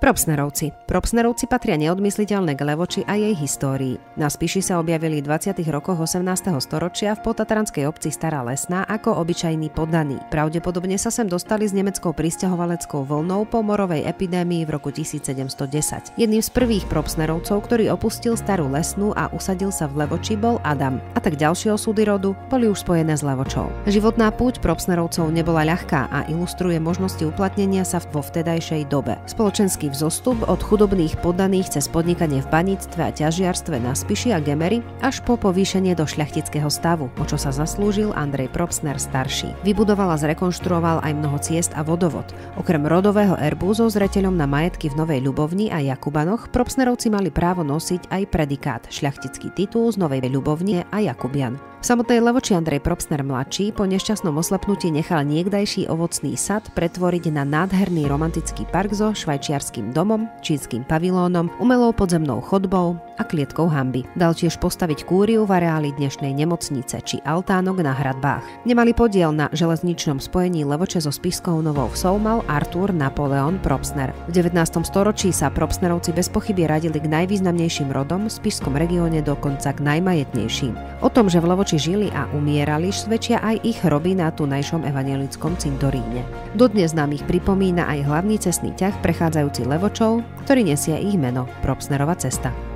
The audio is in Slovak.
Propsnerovci patria neodmysliteľne k Levoči a jej histórii. Na Spiši sa objavili v 20. rokoch 18. storočia v potatranskej obci Stará Lesná ako obyčajní poddaní. Pravdepodobne sa sem dostali s nemeckou prisťahovaleckou vlnou po morovej epidémii v roku 1710. Jedným z prvých propsnerovcov, ktorý opustil Starú Lesnú a usadil sa v Levoči, bol Adam. A tak ďalšie osudy rodu boli už spojené s Levočou. Životná púť propsnerovcov nebola ľahká a ilustruje možnosti uplatnenia sa vo vtedajšej dobe. Spoločenský vzostup od chudobných poddaných cez podnikanie v baníctve a ťažiarstve na Spiši a Gemery až po povýšenie do šľachtického stavu, o čo sa zaslúžil Andrej Propsner starší. Vybudoval a zrekonštruoval aj mnoho ciest a vodovod. Okrem rodového erbu so zreteľom na majetky v Novej Ľubovni a Jakubanoch, Propsnerovci mali právo nosiť aj predikát, šľachtický titul z Novej Ľubovne a Jakubian. V samotnej Levoči Andrej Propsner mladší po nešťastnom oslepnutí nechal niekdajší ovocný sad pretvoriť na nádherný romantický park so švajčiarskym domom, čínskym pavilónom, umelou podzemnou chodbou a klietkou hanby. Dal tiež postaviť kúriu v areáli dnešnej nemocnice či altánok na hradbách. Nemalý podiel na železničnom spojení Levoče so Spišskou Novou Vsou mal Artur Napoleon Propsner. V 19. storočí sa Propsnerovci bez pochyby radili k najvýznamnejším rodom, v spišskom regióne dokonca k najmajetnejším. O tom, že v Levoči žili a umierali, svedčia aj ich hroby na tunajšom evanjelickom cintoríne. Dodnes nám ich pripomína aj hlavný cestný ťah prechádzajúci Levočou, ktorý nesie ich meno Propsnerova cesta.